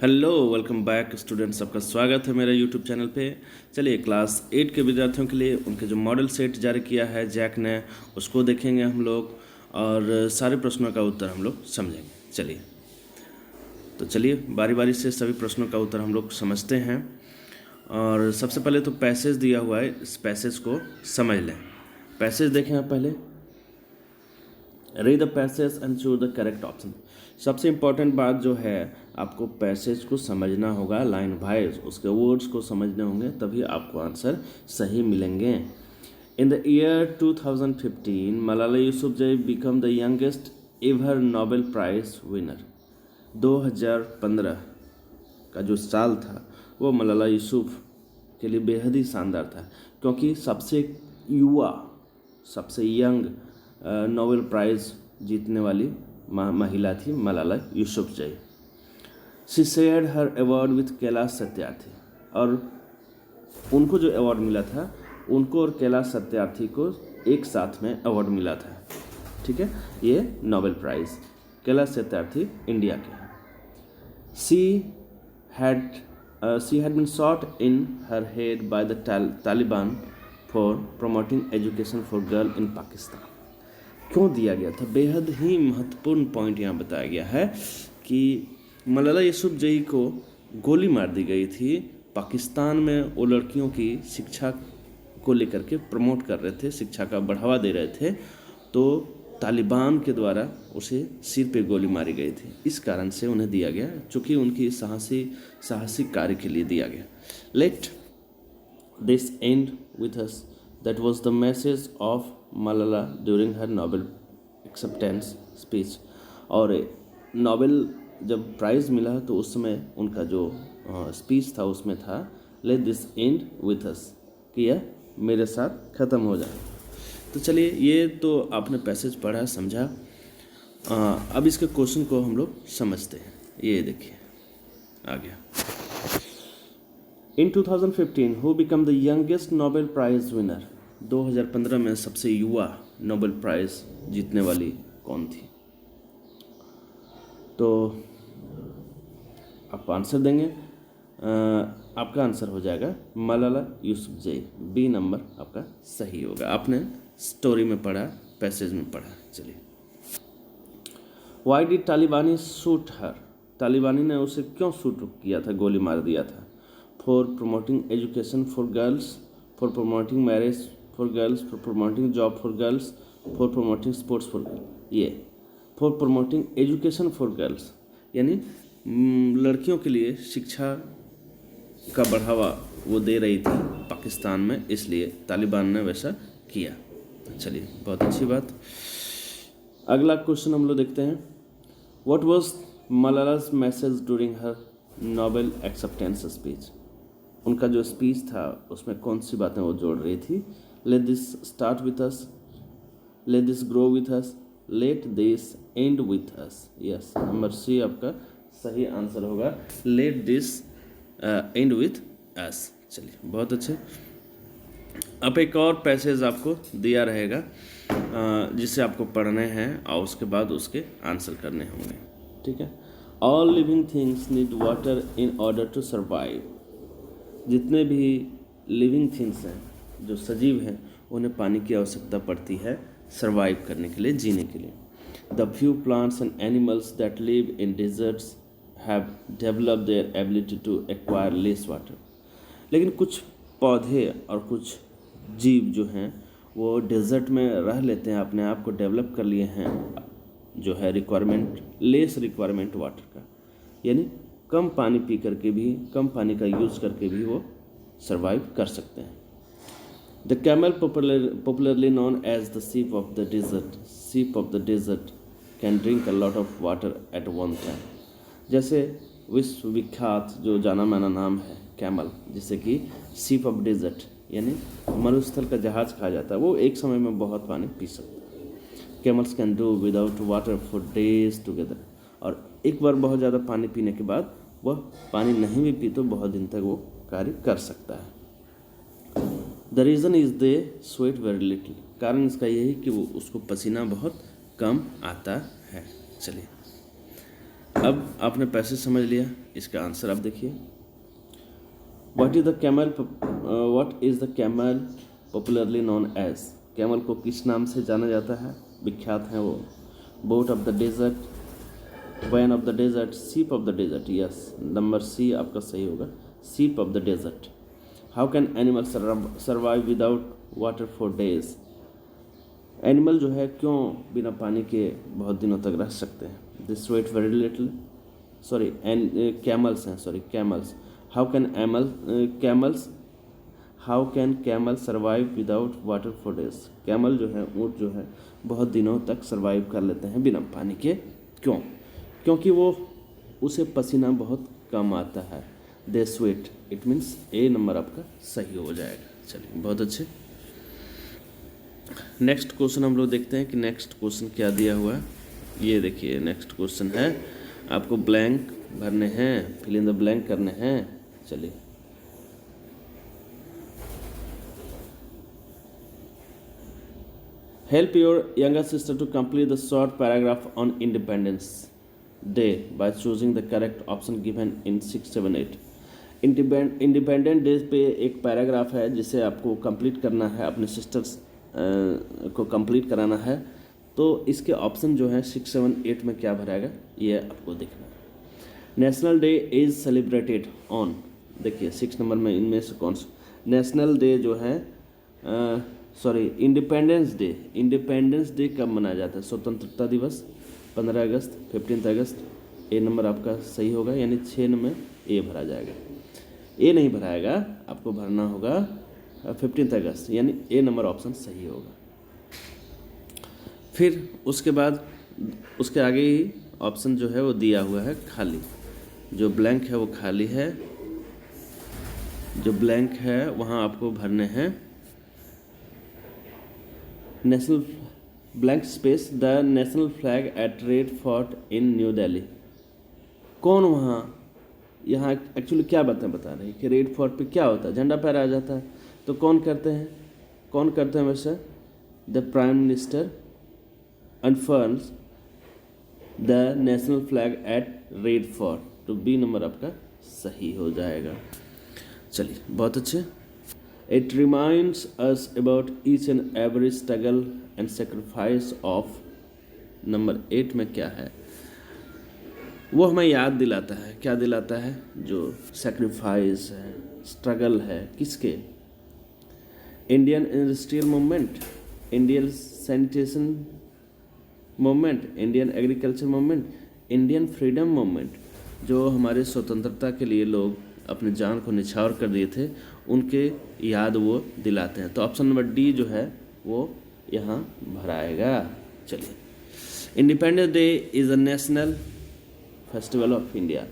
Hello, welcome back students. आपका स्वागत है मेरे यूट्यूब चैनल पे। चलिए, क्लास 8 के विद्यार्थियों के लिए उनके जो मॉडल सेट जारी किया है जैक ने, उसको देखेंगे हम लोग और सारे प्रश्नों का उत्तर हम लोग समझेंगे। चलिए बारी बारी से सभी प्रश्नों का उत्तर हम लोग समझते हैं। और सबसे पहले तो पैसेज दिया हुआ है, इस पैसेज को समझ लें। पैसेज देखें आप पहले। Read the passage and choose the correct option. सबसे इम्पॉर्टेंट बात जो है, आपको पैसेज को समझना होगा लाइन वाइज, उसके वर्ड्स को समझने होंगे, तभी आपको आंसर सही मिलेंगे। In the year 2015 Malala Yousafzai become the youngest ever Nobel prize winner. 2015 का जो साल था वो मलाला यूसुफ के लिए बेहद ही शानदार था, क्योंकि सबसे युवा, सबसे यंग नोबेल प्राइज़ जीतने वाली महिला थी Malala Yousafzai. She shared her award with Kailash Satyarthi, और उनको जो अवार्ड मिला था, उनको और कैलाश सत्यार्थी को एक साथ में अवार्ड मिला था। ठीक है, ये Nobel prize Kailash Satyarthi India के हैं। She had been shot in her head by the Taliban for promoting education for girls in Pakistan। क्यों दिया गया था? बेहद ही महत्वपूर्ण पॉइंट यहाँ बताया गया है कि मलाला यूसुफजई को गोली मार दी गई थी। पाकिस्तान में वो लड़कियों की शिक्षा को लेकर के प्रमोट कर रहे थे, शिक्षा का बढ़ावा दे रहे थे, तो तालिबान के द्वारा उसे सिर पे गोली मारी गई थी। इस कारण से उन्हें दिया गया, चूँकि उनकी साहसी कार्य के लिए दिया गया। Late this end with us. That was the message of Malala during her Nobel acceptance speech. और नोबेल जब प्राइज़ मिला तो उस समय उनका जो स्पीच था उसमें था, लेट दिस एंड विथ अस, कि यह मेरे साथ ख़त्म हो जाए। तो चलिए, ये तो आपने पैसेज पढ़ा, समझा। अब इसके क्वेश्चन को हम लोग समझते हैं। ये देखिए आ गया। इन 2015 who become the youngest Nobel prize winner. 2015 में सबसे युवा नोबेल प्राइज़ जीतने वाली कौन थी? तो आप आंसर देंगे। आपका आंसर हो जाएगा मलाला यूसुफजई। बी नंबर आपका सही होगा। आपने स्टोरी में पढ़ा, पैसेज में पढ़ा। चलिए, वाई डिड तालिबानी शूट हर। तालिबानी ने उसे क्यों शूट किया था, गोली मार दिया था? For promoting education for girls, for promoting marriage for girls, for promoting job for girls, for promoting sports for girls. ये for promoting education for girls, यानी लड़कियों के लिए शिक्षा का बढ़ावा वो दे रही थी पाकिस्तान में, इसलिए तालिबान ने वैसा किया। चलिए, बहुत अच्छी बात। अगला क्वेश्चन हम लोग देखते हैं। What was Malala's message during her Nobel acceptance speech. उनका जो स्पीच था उसमें कौन सी बातें वो जोड़ रही थी? Let this start with us, let this grow with us, let this end with us. Yes, number C आपका सही आंसर होगा, let this end with us. चलिए, बहुत अच्छे। अब एक और पैसेज आपको दिया रहेगा जिसे आपको पढ़ने हैं और उसके बाद उसके आंसर करने होंगे। ठीक है। All living things need water in order to survive. जितने भी लिविंग थिंग्स हैं, जो सजीव हैं, उन्हें पानी की आवश्यकता पड़ती है सर्वाइव करने के लिए, जीने के लिए। The few plants and animals that live in deserts have developed their ability to acquire less water. लेकिन कुछ पौधे और कुछ जीव जो हैं वो डेजर्ट में रह लेते हैं, अपने आप को डेवलप कर लिए हैं, जो है रिक्वायरमेंट, लेस रिक्वायरमेंट वाटर का, यानी कम पानी पी करके भी, कम पानी का यूज़ करके भी वो सर्वाइव कर सकते हैं। The camel popularly known as the ship of the desert can drink a lot of water at one time. जैसे विश्वविख्यात जो जाना माना नाम है कैमल, जिसे कि सीप ऑफ डेजर्ट यानी मरुस्थल का जहाज कहा जाता है, वो एक समय में बहुत पानी पी सकता है। Camels can do without water for days together. और एक बार बहुत ज़्यादा पानी पीने के बाद वह पानी नहीं भी पी तो बहुत दिन तक वो कार्य कर सकता है। The reason is they sweat very little. कारण इसका यही कि वो उसको पसीना बहुत कम आता है। चलिए, अब आपने पैसेज समझ लिया, इसका आंसर आप देखिए। What is the camel popularly known as? Camel को किस नाम से जाना जाता है, विख्यात है वो? Boat of the desert, van of the desert, ship of the desert. Yes, number C आपका सही होगा, ship of the desert. How can animal survive without water for days? Animal जो है क्यों बिना पानी के बहुत दिनों तक रह सकते हैं? They sweat very little, sorry camels हैं, sorry camels. How can camel survive without water for days? Camel जो है, ऊँट जो है, बहुत दिनों तक सर्वाइव कर लेते हैं बिना पानी के। क्यों? क्योंकि वो उसे पसीना बहुत कम आता है। They sweat, it means A number आपका सही हो जाएगा। चलिए, बहुत अच्छे। नेक्स्ट क्वेश्चन हम लोग देखते हैं कि नेक्स्ट क्वेश्चन क्या दिया हुआ है। ये देखिए, नेक्स्ट क्वेश्चन है, आपको ब्लैंक भरने हैं, फिल इन द ब्लैंक करने हैं। चलिए, help your younger sister to complete the short paragraph on independence day by choosing the correct option given in 6, 7, 8। Independent day पे एक पैराग्राफ है जिसे आपको कंप्लीट करना है, अपने सिस्टर्स को कंप्लीट कराना है। तो इसके ऑप्शन जो है 6, 7, 8 में क्या भराएगा ये आपको देखना है। National day is celebrated on, देखिए 6 नंबर में इनमें से कौन सा नेशनल डे जो है, इंडिपेंडेंस डे कब मनाया जाता है? स्वतंत्रता दिवस, 15 अगस्त, 15 अगस्त। ए नंबर आपका सही होगा, यानी 6 में ए भरा जाएगा। ए नहीं भराएगा, आपको भरना होगा 15 अगस्त, यानी ए नंबर ऑप्शन सही होगा। फिर उसके बाद उसके आगे ही ऑप्शन जो है वो दिया हुआ है खाली, जो ब्लैंक है वो खाली है, जो ब्लैंक है वहाँ आपको भरने हैं national blank space the national flag at red fort in New Delhi. कौन वहाँ, यहाँ एक्चुअली क्या बता रहे हैं कि रेड फोर्ट पे क्या होता है, झंडा फहराया जाता है। तो कौन करते हैं वैसे? The prime minister unfurls the national flag at red Fort, तो बी नंबर आपका सही हो जाएगा। चलिए, बहुत अच्छे। It reminds us about each and every struggle and sacrifice of, number 8 में क्या है? वो हमें याद दिलाता है, क्या दिलाता है? जो सेक्रीफाइस है, स्ट्रगल है, किसके? Indian industrial movement, Indian sanitation movement, Indian agriculture movement, Indian freedom movement. जो हमारे स्वतंत्रता के लिए लोग अपने जान को निछावर कर दिए थे, उनके याद वो दिलाते हैं। तो ऑप्शन नंबर डी जो है वो यहाँ भराएगा। चलिए, independence day is a national festival of India,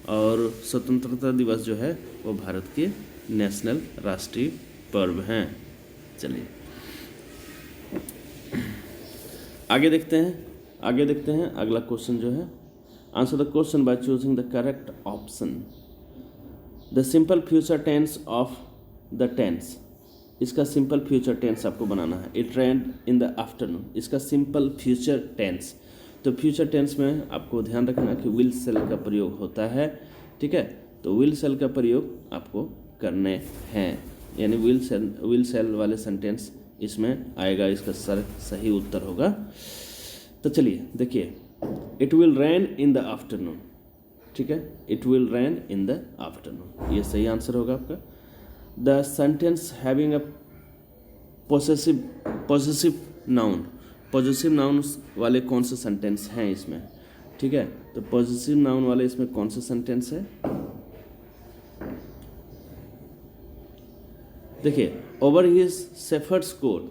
और स्वतंत्रता दिवस जो है वो भारत के नेशनल राष्ट्रीय पर्व हैं। चलिए, आगे देखते हैं अगला क्वेश्चन जो है, answer the question by choosing the correct option. The simple future tense of the tense, इसका सिंपल फ्यूचर टेंस आपको बनाना है। It rained in the afternoon, इसका सिंपल फ्यूचर टेंस। तो फ्यूचर टेंस में आपको ध्यान रखना कि विल सेल का प्रयोग होता है, ठीक है? तो विल सेल का प्रयोग आपको करने हैं, यानी विल सेल वाले सेंटेंस इसमें आएगा, इसका सही उत्तर होगा। तो चलिए देखिए, it will rain in the afternoon, ठीक है? It will rain in the afternoon, ये सही आंसर होगा आपका। The sentence having a possessive noun, possessive noun वाले कौन से सेंटेंस हैं इसमें, ठीक है? तो पॉसेसिव नाउन वाले इसमें कौन से सेंटेंस है? देखिए, over his shepherd's coat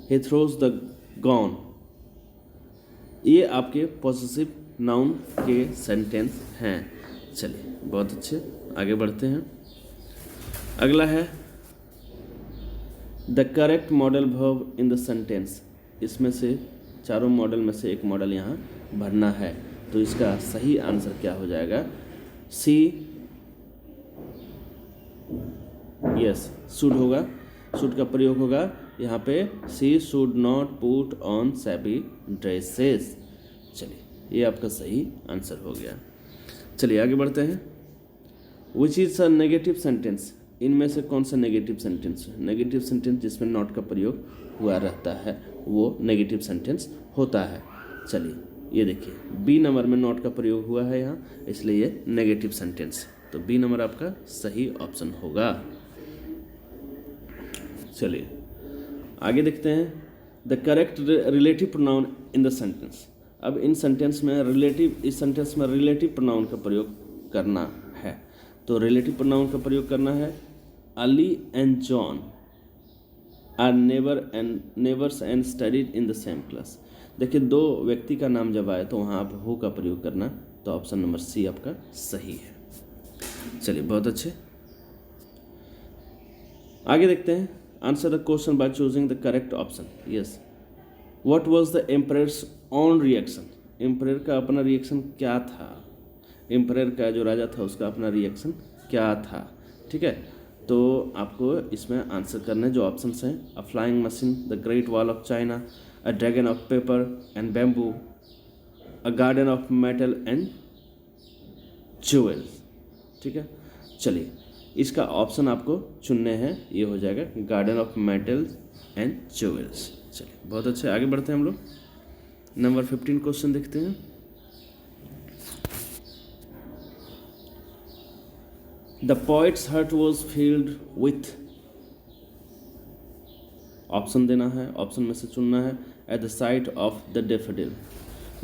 he throws the gown, ये आपके पॉसेसिव नाउन के सेंटेंस हैं। चलिए, बहुत अच्छे, आगे बढ़ते हैं। अगला है the correct modal verb in the sentence, इसमें से चारों मॉडल में से एक मॉडल यहाँ भरना है। तो इसका सही आंसर क्या हो जाएगा? सी, यस, शुड होगा, शुड का प्रयोग होगा यहाँ पे। C should not put on shabby dresses. चलिए, ये आपका सही आंसर हो गया। चलिए आगे बढ़ते हैं। Which is a negative sentence, इनमें से कौन सा नेगेटिव सेंटेंस है? नेगेटिव सेंटेंस जिसमें नॉट का प्रयोग हुआ रहता है वो नेगेटिव सेंटेंस होता है। चलिए ये देखिए, बी नंबर में नॉट का प्रयोग हुआ है यहाँ, इसलिए ये नेगेटिव सेंटेंस, तो बी नंबर आपका सही ऑप्शन होगा। चलिए आगे देखते हैं। The correct relative pronoun in the sentence. अब इन सेंटेंस में रिलेटिव, इस सेंटेंस में रिलेटिव प्रोनाउन का प्रयोग करना है, तो रिलेटिव प्रोनाउन का प्रयोग करना है। Ali and John are neighbours and studied in the same class. देखिए दो व्यक्ति का नाम जब आए तो वहाँ आप हु का प्रयोग करना, तो ऑप्शन नंबर सी आपका सही है। चलिए बहुत अच्छे, आगे देखते हैं। Answer the question by choosing the correct option. Yes, what was the emperors own reaction. Emperor का अपना रिएक्शन क्या था? एम्परर का जो राजा था उसका अपना रिएक्शन क्या था? ठीक है, तो आपको इसमें आंसर करने जो ऑप्शंस हैं, a flying machine, the great wall of China, a dragon of paper and bamboo, a garden of metal and jewels. ठीक है, चलिए इसका ऑप्शन आपको चुनने हैं, ये हो जाएगा garden of metal and jewels. चलिए बहुत अच्छे, आगे बढ़ते हैं हम लोग। नंबर 15 क्वेश्चन देखते हैं। The poet's heart was filled with, option देना है, ऑप्शन में से चुनना है। At the sight of the daffodil.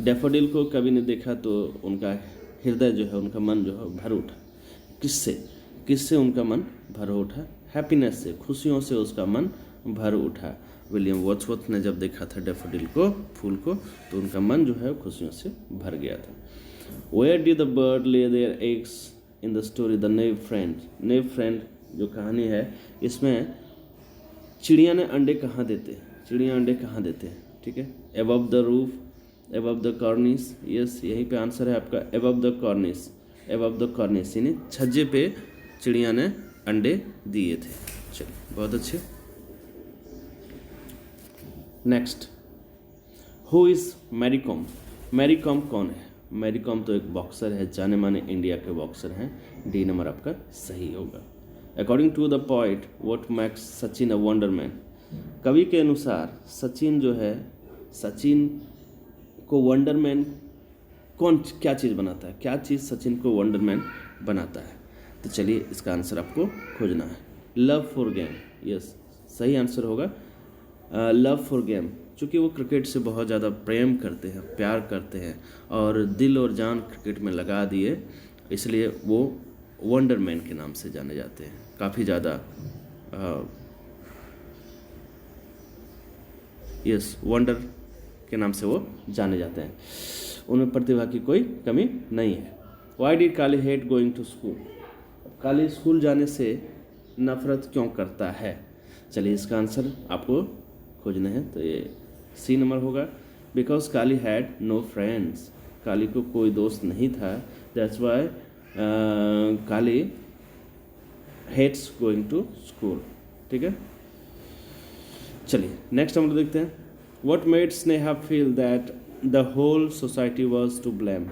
Daffodil को कभी नहीं देखा तो उनका हृदय जो है, उनका मन जो है भर उठा। किससे? किससे उनका मन भर उठा? हैप्पीनेस से, खुशियों से उसका मन भर उठा। विलियम वर्ड्सवर्थ ने जब देखा था डेफोडिल को, फूल को, तो उनका मन जो है खुशियों से भर गया था। Where did the bird lay their eggs in the story the new friend. New friend जो कहानी है, इसमें चिड़िया ने अंडे कहाँ देते हैं? चिड़िया अंडे कहाँ देते हैं? ठीक है, above the roof, above the कॉर्निस। Yes, यहीं पे आंसर है आपका, एबव द कॉर्निस। एबव द कॉर्निस यानी छज्जे पे चिड़िया ने अंडे दिए थे। चलिए बहुत अच्छे। Next, who is Mary Kom. Mary Kom कौन है? मैरी कॉम तो एक बॉक्सर है, जाने माने इंडिया के बॉक्सर हैं। डी नंबर आपका सही होगा। According to the poet what makes Sachin a wonder man. कवि के अनुसार सचिन जो है, सचिन को वंडरमैन कौन, क्या चीज़ बनाता है? क्या चीज़ सचिन को वंडरमैन बनाता है? तो चलिए इसका आंसर आपको खोजना है। Love for game. यस, सही आंसर होगा लव फॉर गेम। चूँकि वो क्रिकेट से बहुत ज़्यादा प्रेम करते हैं, प्यार करते हैं और दिल और जान क्रिकेट में लगा दिए, इसलिए वो वंडरमैन के नाम से जाने जाते हैं। काफ़ी ज़्यादा यस, वंडर के नाम से वो जाने जाते हैं। उनमें प्रतिभा की कोई कमी नहीं है। Why did Kali hate going to school. Kali school जाने से नफरत क्यों करता है? चलिए इसका आंसर आपको खोजना है, तो ये सी नंबर होगा। Because Kali had no friends. Kali को कोई दोस्त नहीं था, that's why Kali hates going to school. ठीक है, चलिए नेक्स्ट हम लोग देखते हैं। What made Sneha feel that the whole society was to blame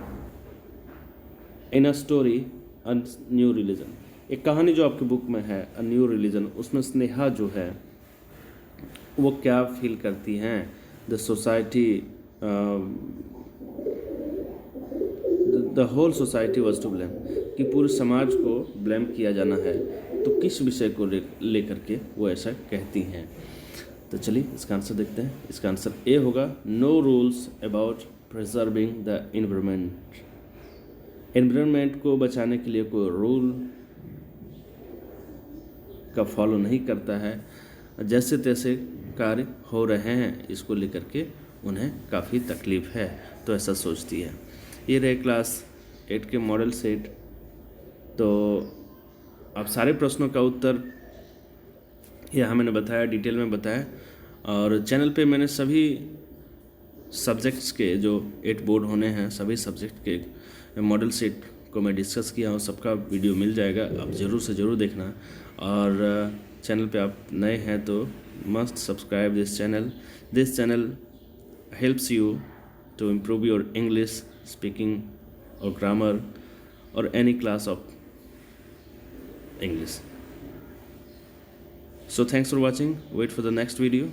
in a story a new religion. एक कहानी जो आपकी बुक में है अ न्यू रिलीजन, उसमें स्नेहा जो है वो क्या फील करती हैं? The society, the whole society was to blame, कि पूरे समाज को ब्लेम किया जाना है, तो किस विषय को लेकर के वो ऐसा कहती हैं? तो चलिए इसका आंसर देखते हैं। इसका आंसर ए होगा, no rules about preserving the environment. Environment को बचाने के लिए कोई रूल का फॉलो नहीं करता है, जैसे तैसे कार्य हो रहे हैं, इसको लेकर के उन्हें काफ़ी तकलीफ़ है, तो ऐसा सोचती है। ये रहे क्लास 8 के मॉडल सेट। तो आप सारे प्रश्नों का उत्तर यहाँ मैंने बताया, डिटेल में बताया, और चैनल पे मैंने सभी सब्जेक्ट्स के जो 8 बोर्ड होने हैं, सभी सब्जेक्ट के मॉडल सेट को मैं डिस्कस किया हूँ। सबका वीडियो मिल जाएगा, आप ज़रूर से ज़रूर देखना। और चैनल पे आप नए हैं तो must subscribe this channel. This channel helps you to improve your English speaking, or grammar, or any class of English. So thanks for watching. Wait for the next video.